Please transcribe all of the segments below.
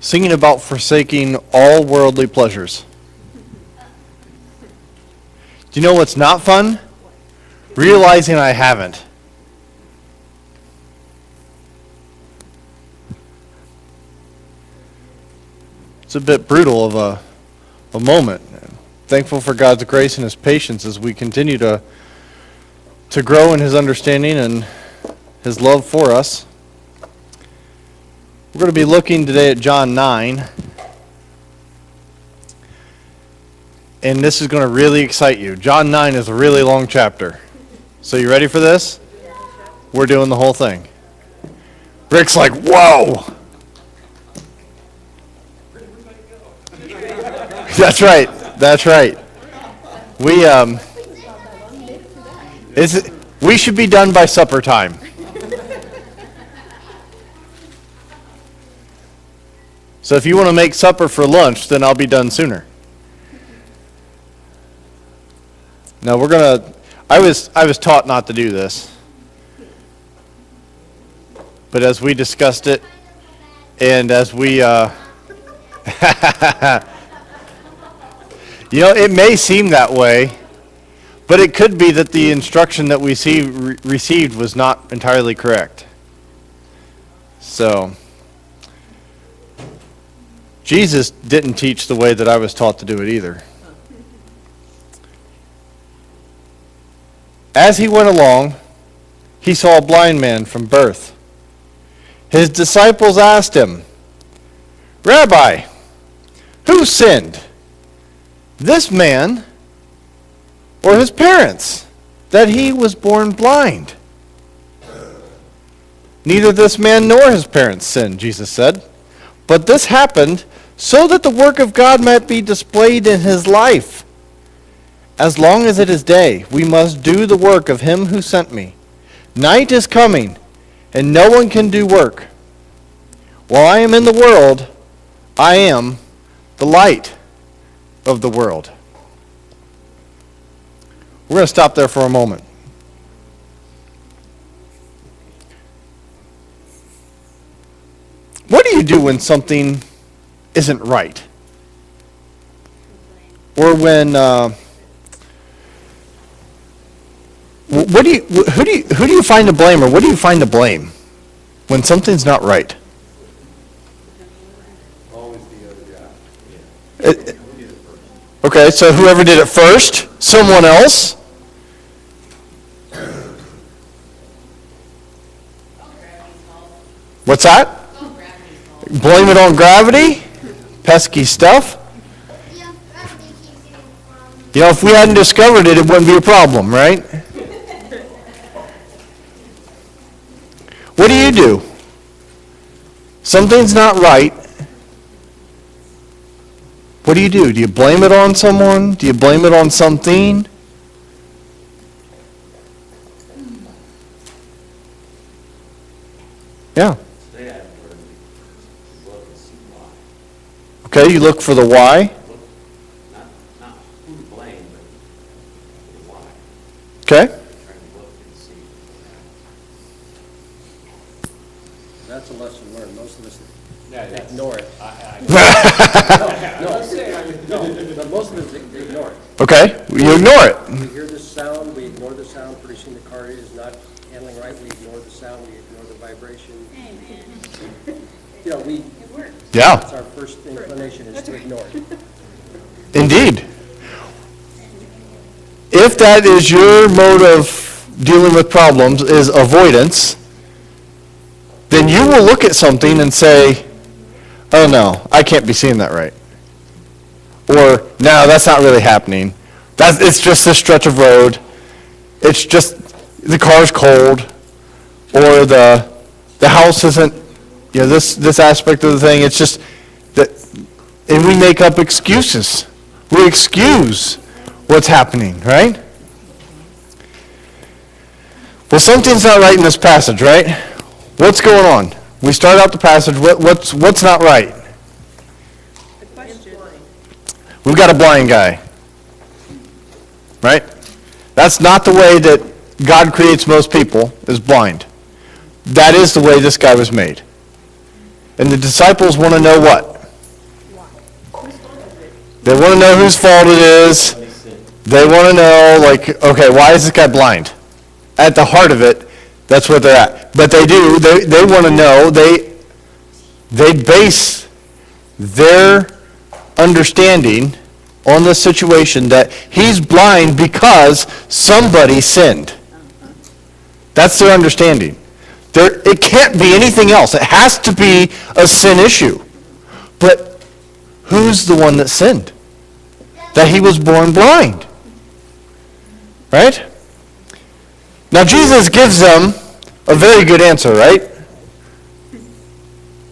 singing about forsaking all worldly pleasures. Do you know what's not fun? Realizing I haven't. It's a bit brutal of a moment. Thankful for God's grace and His patience as we continue to grow in His understanding and His love for us. We're going to be looking today at John 9. And this is going to really excite you. John 9 is a really long chapter. So you ready for this? We're doing the whole thing. Rick's like, whoa! That's right. That's right. We should be done by supper time. So if you want to make supper for lunch, then I'll be done sooner. No, I was taught not to do this. But as we discussed it, and as we, it may seem that way, but it could be that the instruction that we received was not entirely correct. So, Jesus didn't teach the way that I was taught to do it either. As he went along, he saw a blind man from birth. His disciples asked him, "Rabbi, who sinned, this man or his parents, that he was born blind?" "Neither this man nor his parents sinned," Jesus said, "but this happened so that the work of God might be displayed in his life. As long as it is day, we must do the work of him who sent me. Night is coming, and no one can do work. While I am in the world, I am the light of the world." We're going to stop there for a moment. What do you do when something isn't right? Or when who do you find to blame, or what do you find to blame when something's not right? Always the other guy. Okay, so whoever did it first, someone else. What's that? Blame it on gravity? Pesky stuff? If we hadn't discovered it, it wouldn't be a problem, right? What do? Something's not right. What do? Do you blame it on someone? Do you blame it on something? Yeah. Okay, you look for the why. Not who to blame, but the why. Okay. That's a lesson learned. Most of us ignore it. But most of us ignore it. Okay, you ignore it. We hear this sound, we ignore the sound, pretty soon the car is not handling right, we ignore the sound, we ignore the vibration. Yeah, That's our first inclination, is to ignore it. indeed. If that is your mode of dealing with problems, is avoidance, then you will look at something and say, "Oh no, I can't be seeing that right." Or, "No, that's not really happening. It's just this stretch of road. It's just the car's cold." Or the house isn't, this aspect of the thing. It's just that, and we make up excuses. We excuse what's happening, right? Well, something's not right in this passage, right? What's going on? We start out the passage. What's not right? We've got a blind guy, right? That's not the way that God creates most people, is blind. That is the way this guy was made. And the disciples want to know what? They want to know whose fault it is. They want to know, like, okay, why is this guy blind? At the heart of it, that's what they're at. But they want to know, they base their understanding on the situation that he's blind because somebody sinned. That's their understanding. It can't be anything else. It has to be a sin issue. But who's the one that sinned? That he was born blind. Right? Now Jesus gives them a very good answer, right?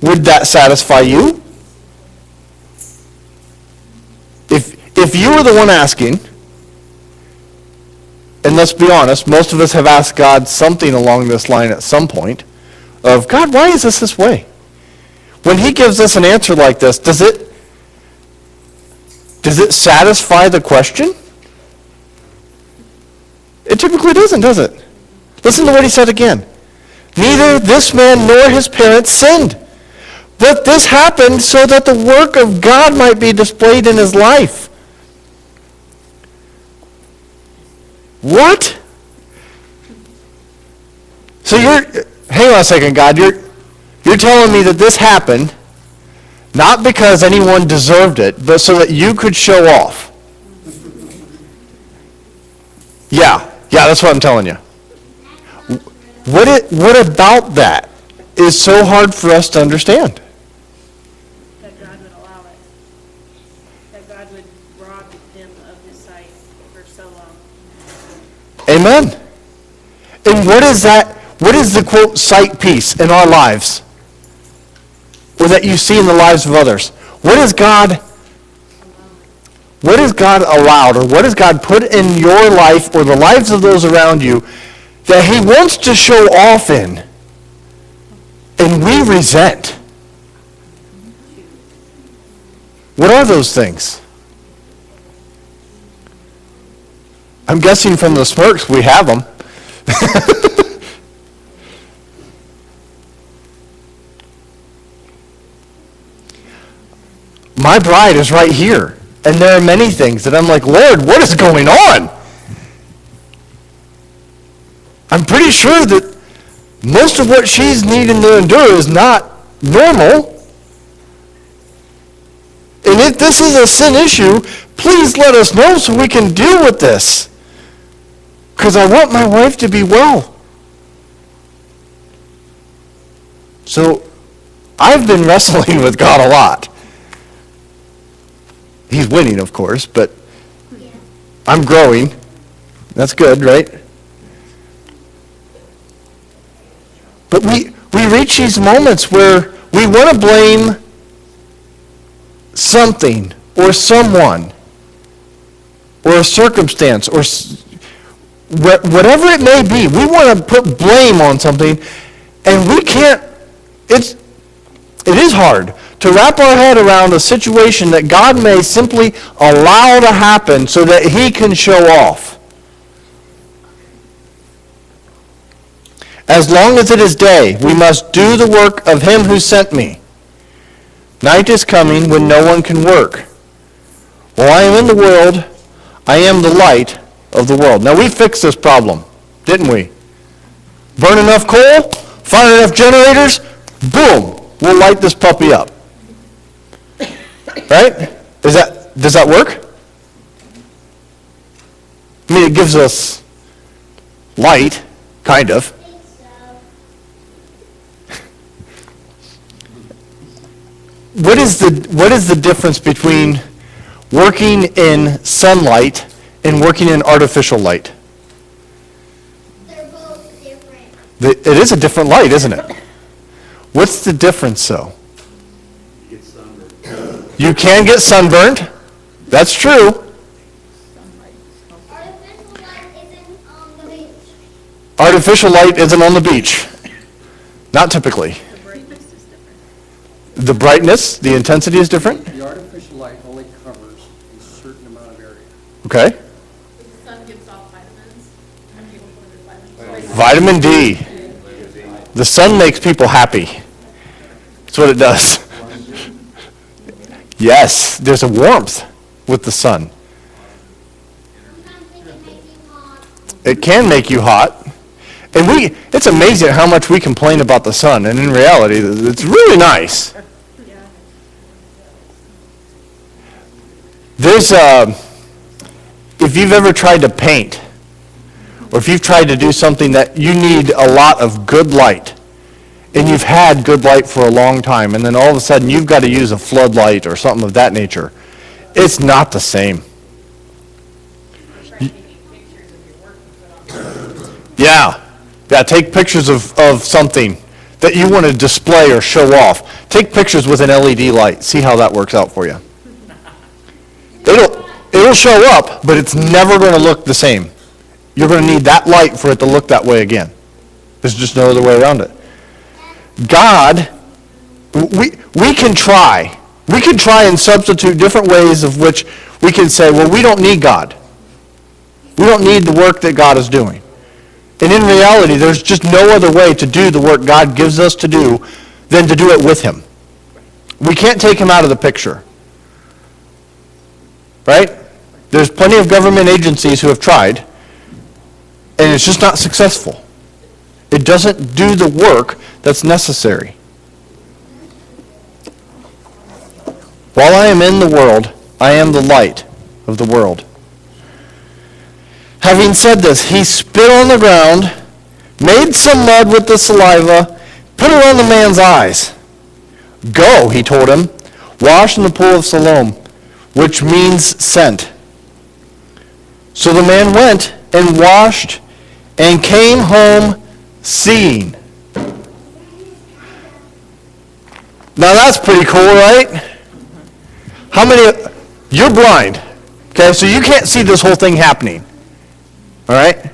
Would that satisfy you? If you were the one asking, and let's be honest, most of us have asked God something along this line at some point of, God, why is this way? When he gives us an answer like this, does it satisfy the question? It typically doesn't, does it? Listen to what he said again. Neither this man nor his parents sinned, but this happened so that the work of God might be displayed in his life. What? So hang on a second, God, you're telling me that this happened not because anyone deserved it, but so that you could show off. Yeah, that's what I'm telling you. What about that is so hard for us to understand? That God would allow it. That God would rob him of his sight for so long. Amen. And what is that? What is the, quote, sight piece in our lives? Or that you see in the lives of others? What is God allowed, or what has God put in your life or the lives of those around you that he wants to show off in, and we resent? What are those things? I'm guessing from the smirks we have them. My bride is right here. And there are many things that I'm like, Lord, what is going on? I'm pretty sure that most of what she's needing to endure is not normal. And if this is a sin issue, please let us know so we can deal with this. Because I want my wife to be well. So I've been wrestling with God a lot. He's winning, of course, but I'm growing. That's good, right? But we reach these moments where we want to blame something or someone or a circumstance or whatever it may be. We want to put blame on something, and we can't. It is hard to wrap our head around a situation that God may simply allow to happen so that he can show off. As long as it is day, we must do the work of him who sent me. Night is coming when no one can work. While I am in the world, I am the light of the world. Now we fixed this problem, didn't we? Burn enough coal, find enough generators, boom, we'll light this puppy up. Right? Does that work? I mean, it gives us light, kind of. What is the difference between working in sunlight and working in artificial light? They're both different. It is a different light, isn't it? What's the difference, though? You can get sunburned. That's true. Artificial light isn't on the beach. Artificial light isn't on the beach. Not typically. The brightness is different. The brightness, the intensity is different? The artificial light only covers a certain amount of area. Okay. The sun gives off vitamins, and people put in their vitamins. Vitamin D. The sun makes people happy. That's what it does. Yes, there's a warmth. with the sun. Sometimes it can make you hot. It can make you hot. And it's amazing how much we complain about the sun, and in reality, it's really nice. Yeah. There's if you've ever tried to paint, or if you've tried to do something that you need a lot of good light, and you've had good light for a long time, and then all of a sudden you've got to use a floodlight or something of that nature, it's not the same. Yeah. Yeah, take pictures of something that you want to display or show off. Take pictures with an LED light. See how that works out for you. It'll show up, but it's never going to look the same. You're going to need that light for it to look that way again. There's just no other way around it. God, we can try. We can try and substitute different ways of which we can say, well, we don't need God. We don't need the work that God is doing. And in reality, there's just no other way to do the work God gives us to do than to do it with him. We can't take him out of the picture. Right? There's plenty of government agencies who have tried, and it's just not successful. It doesn't do the work that's necessary. While I am in the world, I am the light of the world. Having said this, he spit on the ground, made some mud with the saliva, put it on the man's eyes. Go, he told him, wash in the pool of Siloam, which means sent. So the man went and washed and came home seeing. Now that's pretty cool, right? How many, you're blind, okay, so you can't see this whole thing happening. All right?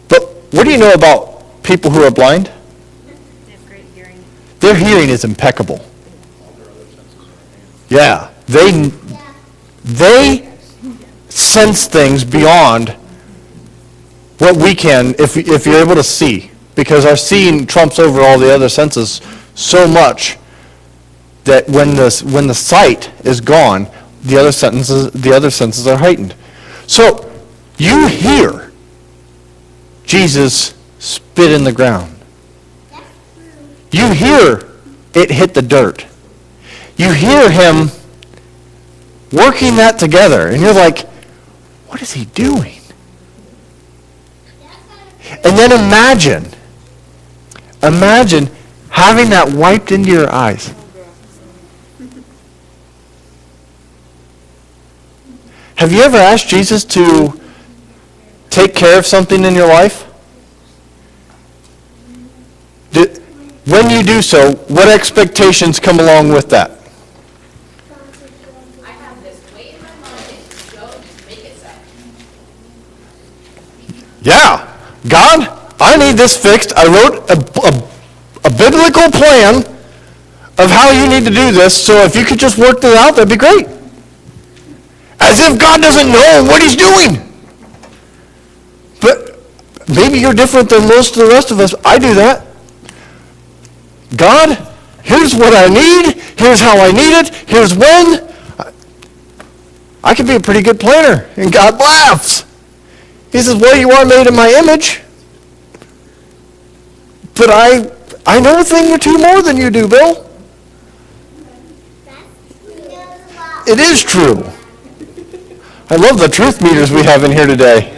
But what do you know about people who are blind? They have great hearing. Their hearing is impeccable. Yeah. They sense things beyond what we can if you're able to see. Because our seeing trumps over all the other senses so much that when the sight is gone, the other senses are heightened. So you hear Jesus spit in the ground. You hear it hit the dirt. You hear him working that together, and you're like, what is he doing? And then imagine having that wiped into your eyes. Have you ever asked Jesus to take care of something in your life? When you do so, what expectations come along with that? I have this weight in my mind, go just make it so. Yeah. God, I need this fixed. I wrote a biblical plan of how you need to do this, so if you could just work that out, that'd be great. As if God doesn't know what he's doing. But maybe you're different than most of the rest of us. I do that. God, here's what I need. Here's how I need it. Here's when. I can be a pretty good planner, and God laughs. He says, well, you are made in my image. But I know a thing or two more than you do, Bill. It is true. I love the truth meters we have in here today.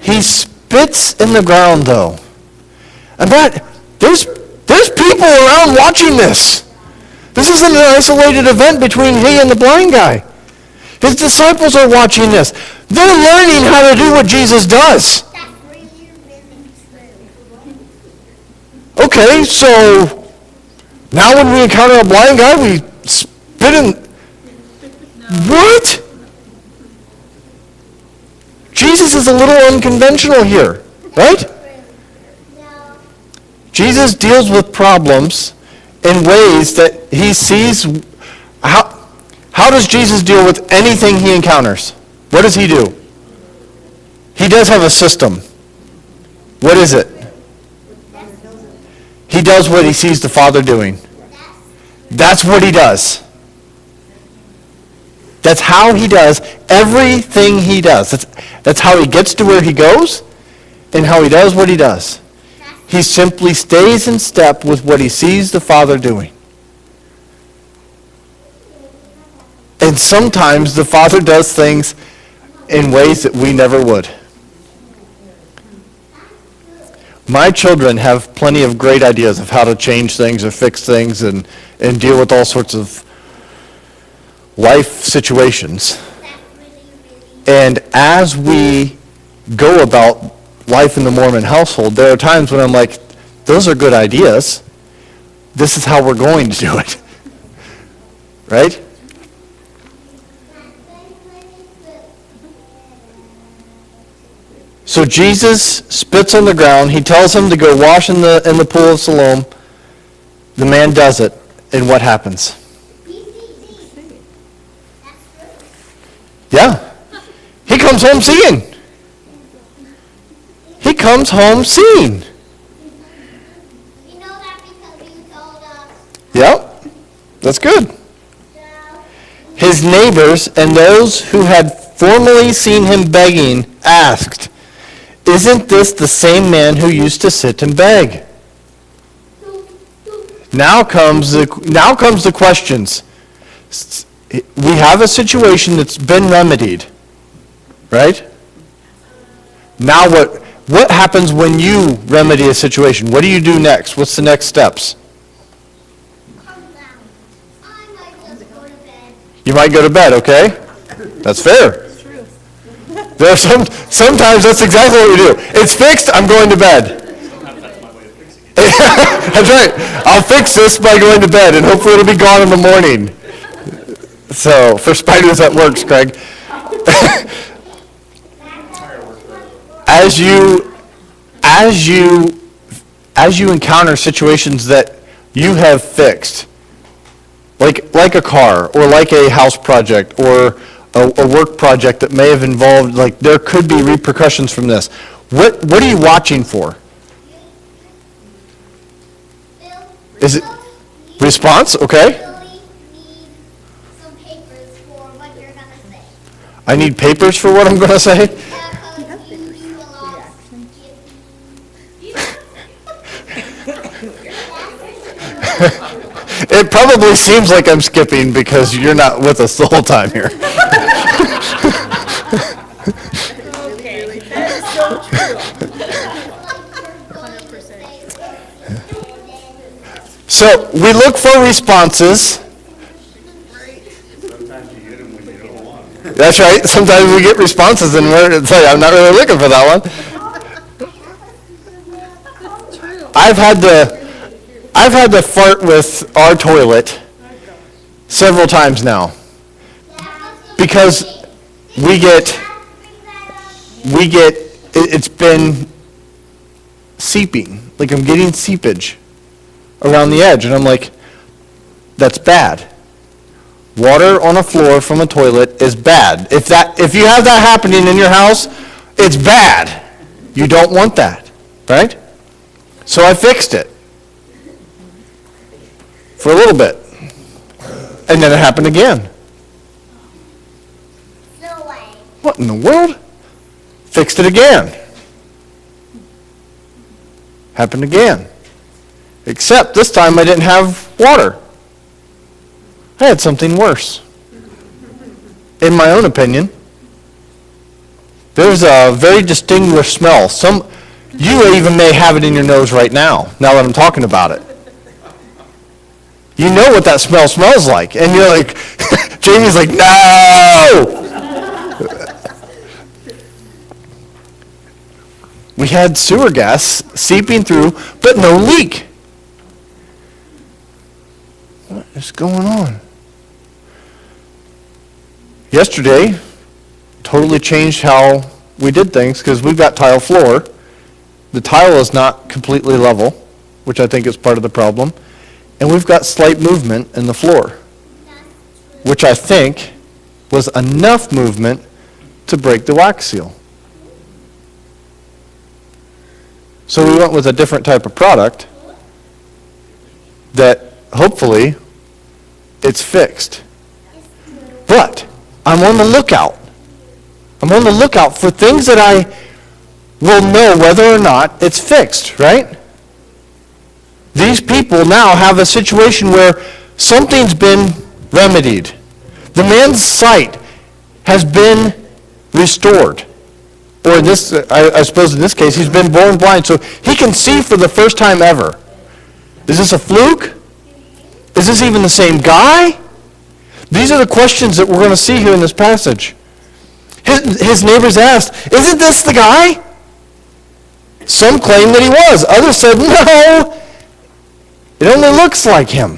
He spits in the ground, though. And there's people around watching this. This isn't an isolated event between me and the blind guy. His disciples are watching this. They're learning how to do what Jesus does. That's really, really true. Okay, so now when we encounter a blind guy, we spit in... What? Jesus is a little unconventional here, right? No. Jesus deals with problems in ways that he sees. How does Jesus deal with anything he encounters? What does he do? He does have a system. What is it? He does what he sees the Father doing. That's what he does. That's how he does everything he does. That's how he gets to where he goes and how he does what he does. He simply stays in step with what he sees the Father doing. And sometimes the Father does things in ways that we never would. My children have plenty of great ideas of how to change things or fix things and deal with all sorts of life situations. And as we go about life in the Mormon household, there are times when I'm like, those are good ideas. This is how we're going to do it. Right? So Jesus spits on the ground. He tells him to go wash in the pool of Siloam. The man does it. And what happens? Yeah. He comes home seeing. He comes home seeing. You know that because you told us. Yep. That's good. His neighbors and those who had formerly seen him begging asked, "Isn't this the same man who used to sit and beg?" Now comes the questions. We have a situation that's been remedied, right? Now what happens when you remedy a situation? What do you do next? What's the next steps? Calm down. I might just go to bed. You might go to bed, okay? That's fair. There are sometimes that's exactly what we do. It's fixed, I'm going to bed. That's right. I'll fix this by going to bed, and hopefully it'll be gone in the morning. So, for spiders that works, Craig. As you encounter situations that you have fixed, like a car, or like a house project, or a work project that may have involved, like there could be repercussions from this. What are you watching for? Is it response? Okay. Really need some papers for what you're gonna say. I need papers for what I'm going to say. Yeah, 'cause you lost. It probably seems like I'm skipping because you're not with us the whole time here. Okay, that is so true. So we look for responses. That's right. Sometimes we get responses and it's like, I'm not really looking for that one. I've had to flirt with our toilet several times now because it's been seeping, like I'm getting seepage around the edge, and I'm like, that's bad. Water on a floor from a toilet is bad. If you have that happening in your house, it's bad. You don't want that, right? So I fixed it for a little bit, and then it happened again. No way. What in the world? Fixed it again. Happened again. Except this time I didn't have water. I had something worse. In my own opinion. There's a very distinguished smell. You even may have it in your nose right now that I'm talking about it. You know what that smell smells like. And you're like, Jamie's like, no! We had sewer gas seeping through, but no leak. What is going on? Yesterday, totally changed how we did things because we've got tile floor. The tile is not completely level, which I think is part of the problem. And we've got slight movement in the floor, which I think was enough movement to break the wax seal. So we went with a different type of product that hopefully it's fixed. But I'm on the lookout. I'm on the lookout for things that I will know whether or not it's fixed, right? These people now have a situation where something's been remedied. The man's sight has been restored. Or in this, I suppose in this case, he's been born blind, so he can see for the first time ever. Is this a fluke? Is this even the same guy? These are the questions that we're going to see here in this passage. His neighbors asked, isn't this the guy? Some claim that he was. Others said, no, it only looks like him.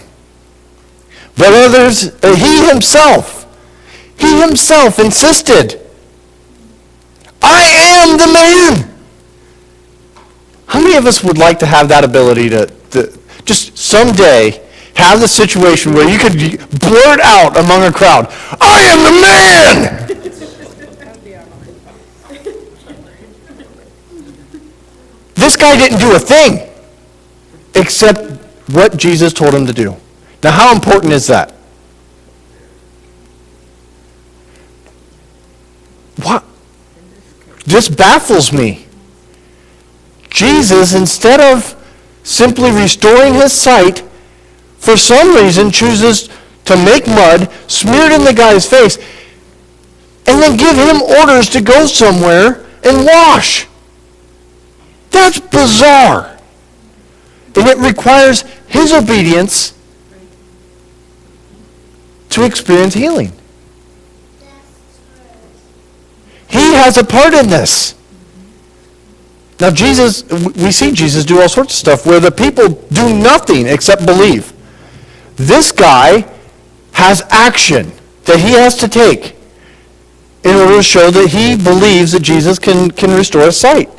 But others, he himself insisted, I am the man. How many of us would like to have that ability to just someday have the situation where you could blurt out among a crowd, I am the man! This guy didn't do a thing except what Jesus told him to do. Now, how important is that? What? This baffles me. Jesus, instead of simply restoring his sight, for some reason chooses to make mud, smear it in the guy's face, and then give him orders to go somewhere and wash. That's bizarre. And it requires his obedience to experience healing. He has a part in this. Now Jesus, we see Jesus do all sorts of stuff where the people do nothing except believe. This guy has action that he has to take in order to show that he believes that Jesus can restore his sight.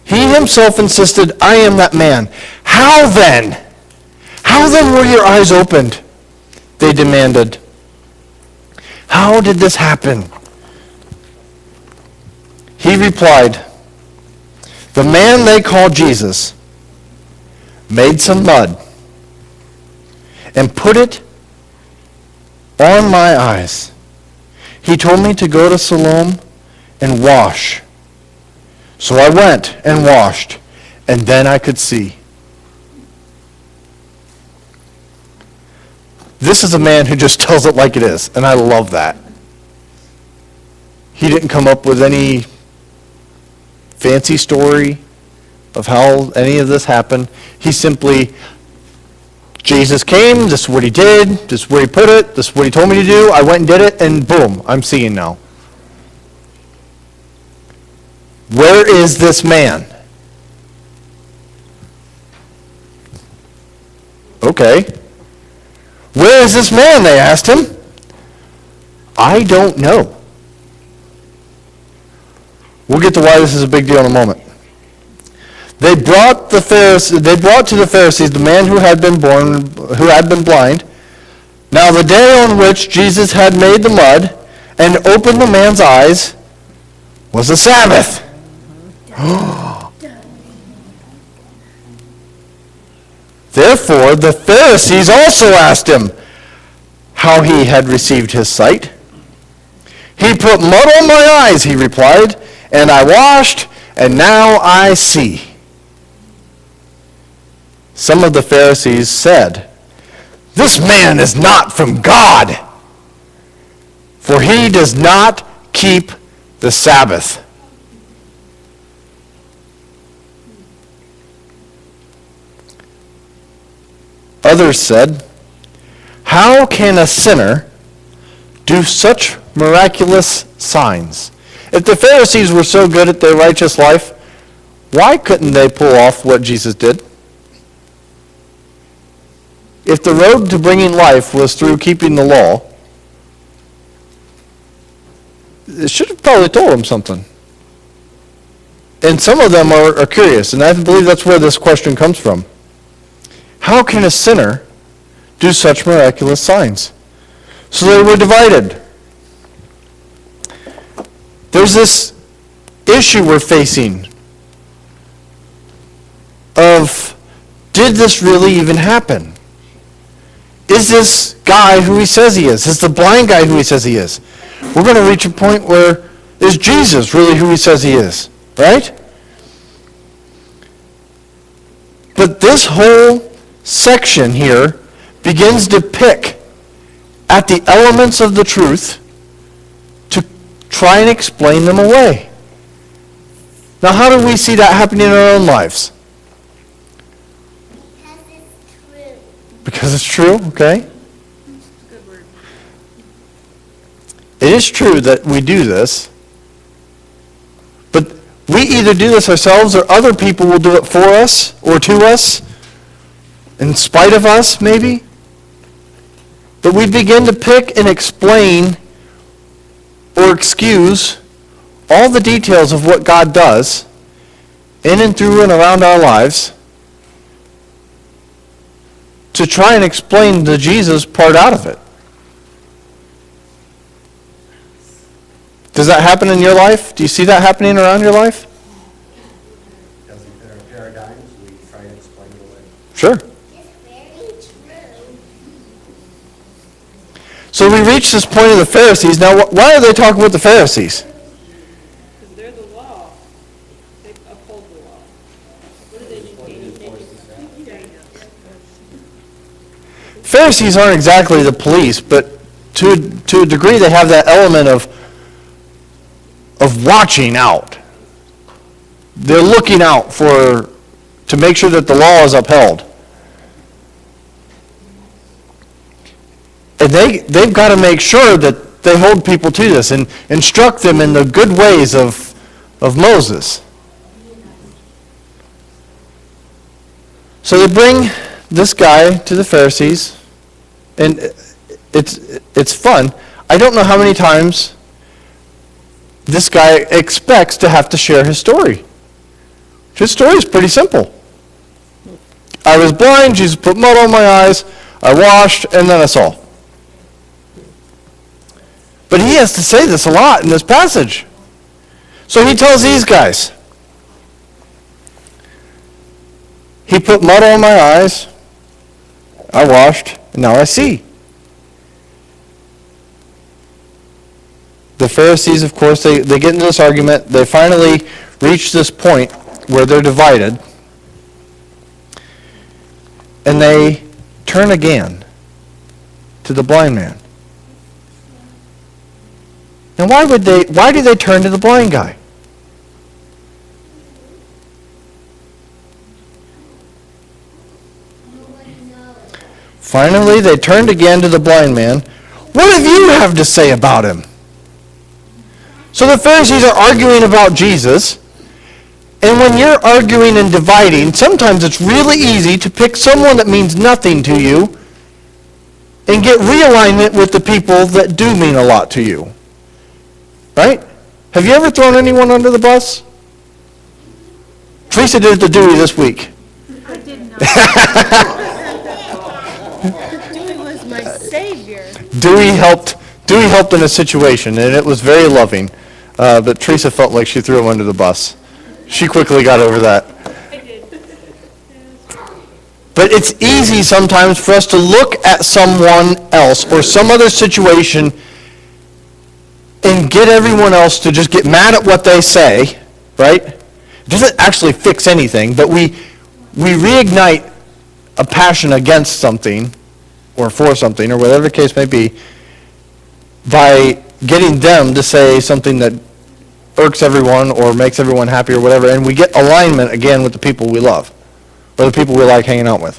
He himself insisted, I am that man. How then? How then were your eyes opened? They demanded. How did this happen? He replied, the man they called Jesus made some mud and put it on my eyes. He told me to go to Siloam and wash. So I went and washed, and then I could see. This is a man who just tells it like it is, and I love that. He didn't come up with any fancy story of how any of this happened. He simply, Jesus came, this is what he did, this is where he put it, this is what he told me to do, I went and did it, and boom, I'm seeing now. Where is this man? Okay. Where is this man, they asked him. I don't know. We'll get to why this is a big deal in a moment. They brought to the Pharisees the man who had been blind. Now the day on which Jesus had made the mud and opened the man's eyes was the Sabbath. Therefore, the Pharisees also asked him how he had received his sight. He put mud on my eyes, he replied, and I washed, and now I see. Some of the Pharisees said, this man is not from God, for he does not keep the Sabbath. Others said, how can a sinner do such miraculous signs? If the Pharisees were so good at their righteous life, why couldn't they pull off what Jesus did? If the road to bringing life was through keeping the law, it should have probably told them something. And some of them are curious, and I believe that's where this question comes from. How can a sinner do such miraculous signs? So they were divided. There's this issue we're facing of did this really even happen? Is this guy who he says he is? Is the blind guy who he says he is? We're going to reach a point where, is Jesus really who he says he is? Right? But this whole section here begins to pick at the elements of the truth to try and explain them away. Now, how do we see that happening in our own lives? Because it's true. Because it's true, okay? Good word. It is true that we do this, but we either do this ourselves or other people will do it for us or to us, in spite of us, maybe. But we begin to pick and explain or excuse all the details of what God does in and through and around our lives to try and explain the Jesus part out of it. Does that happen in your life? Do you see that happening around your life? Doesn't fit our paradigms, we try to explain it away. Sure. It's very true. So we reach this point of the Pharisees. Now, why are they talking with the Pharisees? Because they're the law. They uphold the law. What do they do? Pharisees aren't exactly the police, but to a degree they have that element of watching out. They're looking out to make sure that the law is upheld. And they've got to make sure that they hold people to this and instruct them in the good ways of Moses. So they bring this guy to the Pharisees, and it's fun. I don't know how many times this guy expects to have to share his story. His story is pretty simple. I was blind, Jesus put mud on my eyes, I washed, and then I saw. But he has to say this a lot in this passage. So he tells these guys, he put mud on my eyes, I washed, and now I see. The Pharisees, of course, they get into this argument. They finally reach this point where they're divided. And they turn again to the blind man. Now why do they turn to the blind guy? Nobody knows. Finally, they turned again to the blind man. What have you have to say about him? So the Pharisees are arguing about Jesus. And when you're arguing and dividing, sometimes it's really easy to pick someone that means nothing to you and get realignment with the people that do mean a lot to you. Right? Have you ever thrown anyone under the bus? Teresa did it to Dewey this week. I did not. Dewey was my savior. Dewey helped in a situation, and it was very loving. But Teresa felt like she threw him under the bus. She quickly got over that. I did. But it's easy sometimes for us to look at someone else or some other situation and get everyone else to just get mad at what they say, right? It doesn't actually fix anything, but we reignite a passion against something or for something or whatever the case may be by getting them to say something that irks everyone or makes everyone happy or whatever, and we get alignment again with the people we love or the people we like hanging out with.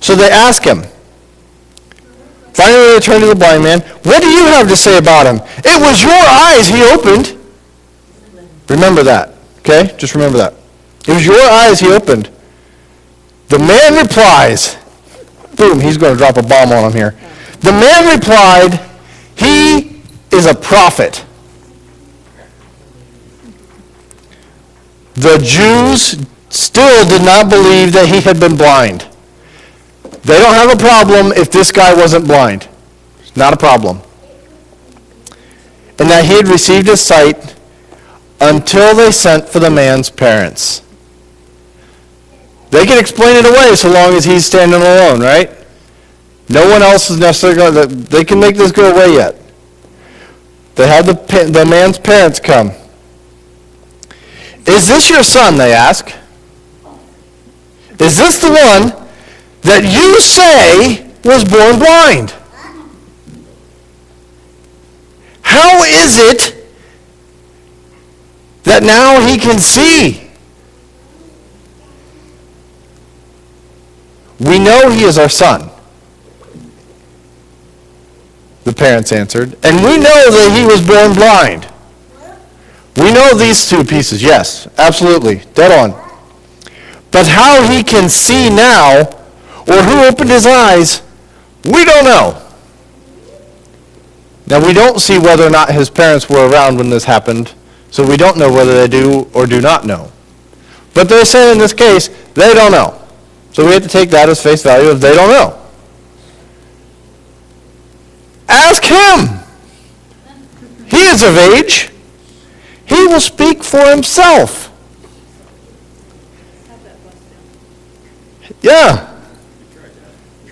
So they ask him. Finally, they turn to the blind man. What do you have to say about him? It was your eyes he opened. Remember that, okay? Just remember that. It was your eyes he opened. The man replies, boom, he's going to drop a bomb on him here. The man replied, he is a prophet. The Jews still did not believe that he had been blind. They don't have a problem if this guy wasn't blind. It's not a problem. And that he had received his sight until they sent for the man's parents. They can explain it away so long as he's standing alone, right? No one else is necessarily going to, they can make this go away yet. They had the man's parents come. Is this your son, they ask? Is this the one that you say was born blind? How is it that now he can see? We know he is our son, the parents answered, and we know that he was born blind. We know these two pieces, yes, absolutely, dead on. But how he can see now, or who opened his eyes, we don't know. Now, we don't see whether or not his parents were around when this happened, so we don't know whether they do or do not know. But they're saying in this case, they don't know. So we have to take that as face value if they don't know. Ask him. He is of age. He will speak for himself. Yeah.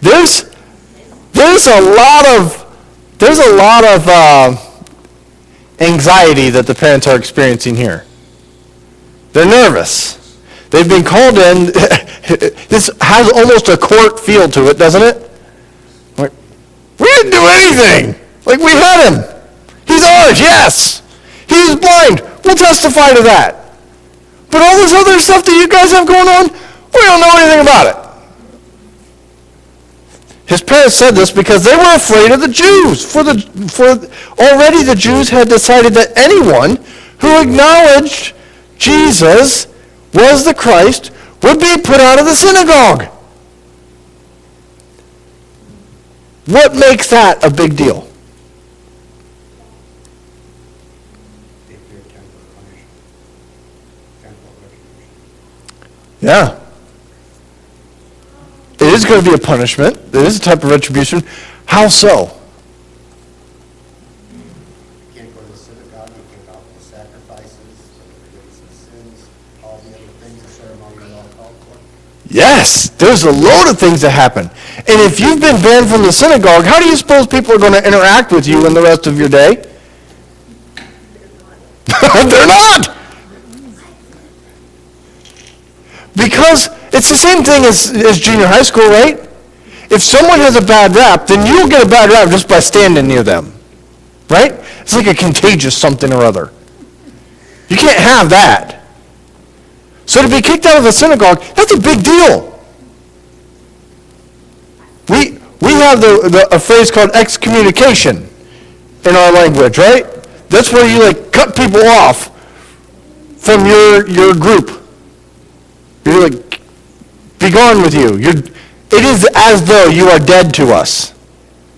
There's a lot of anxiety that the parents are experiencing here. They're nervous. They've been called in. This has almost a court feel to it, doesn't it? Like, we didn't do anything. Like, we had him. He's ours, yes. He's blind. We'll testify to that. But all this other stuff that you guys have going on, we don't know anything about it. His parents said this because they were afraid of the Jews. For already the Jews had decided that anyone who acknowledged Jesus was the Christ would be put out of the synagogue. What makes that a big deal? Yeah. It is going to be a punishment. It is a type of retribution. How so? You can't go to the synagogue, you can't offer the sacrifices, the forgiveness of sins, all the other things the ceremonial law called for. Yes, there's a load of things that happen. And if you've been banned from the synagogue, how do you suppose people are going to interact with you in the rest of your day? They're not! Because it's the same thing as junior high school, right? If someone has a bad rap, then you'll get a bad rap just by standing near them. Right? It's like a contagious something or other. You can't have that. So to be kicked out of the synagogue, that's a big deal. We have a phrase called excommunication in our language, right? That's where you like cut people off from your group. You're like, be gone with you. It is as though you are dead to us.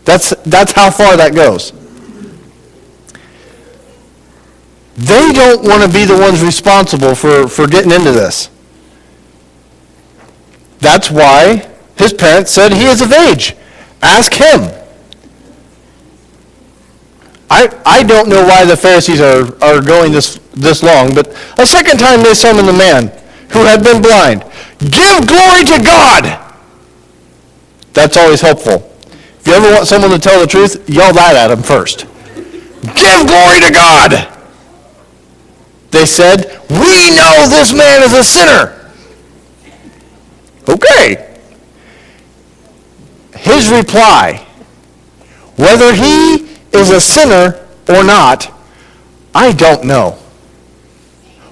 That's how far that goes. They don't want to be the ones responsible for getting into this. That's why his parents said he is of age. Ask him. I don't know why the Pharisees are going this long, but a second time they summoned the man who had been blind. Give glory to God! That's always helpful. If you ever want someone to tell the truth, yell that at him first. Give glory to God! They said, we know this man is a sinner. Okay. His reply, whether he is a sinner or not, I don't know.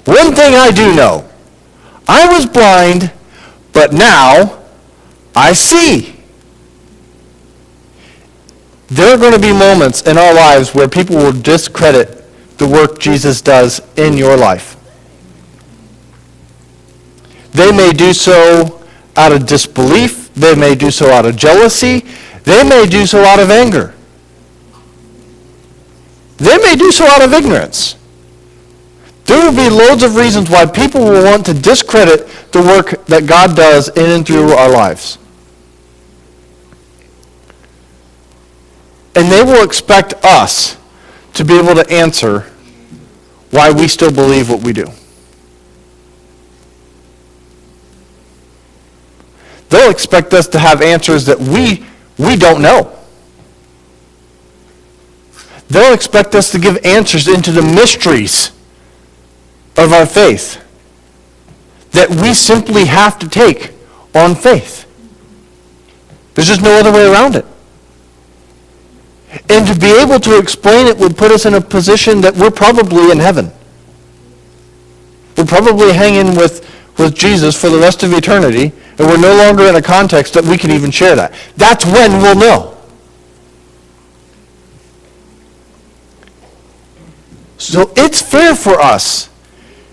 One thing I do know, I was blind, but now I see. There are going to be moments in our lives where people will discredit the work Jesus does in your life. They may do so out of disbelief. They may do so out of jealousy. They may do so out of anger. They may do so out of ignorance. There will be loads of reasons why people will want to discredit the work that God does in and through our lives. And they will expect us to be able to answer why we still believe what we do. they'll expect us to have answers that we don't know. They'll expect us to give answers into the mysteries of our faith that we simply have to take on faith. There's just no other way around it. And to be able to explain it would put us in a position that we're probably in heaven. We're probably hanging with Jesus for the rest of eternity, and we're no longer in a context that we can even share that. That's when we'll know. So it's fair for us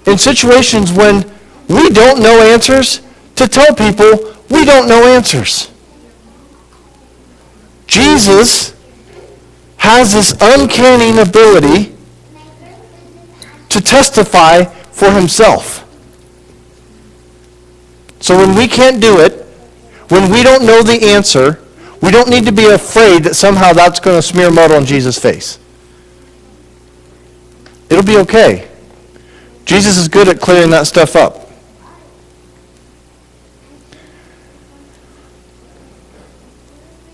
in situations when we don't know answers to tell people we don't know answers. Jesus has this uncanny ability to testify for himself. So when we can't do it, when we don't know the answer, we don't need to be afraid that somehow that's going to smear mud on Jesus' face. It'll be okay. Jesus is good at clearing that stuff up.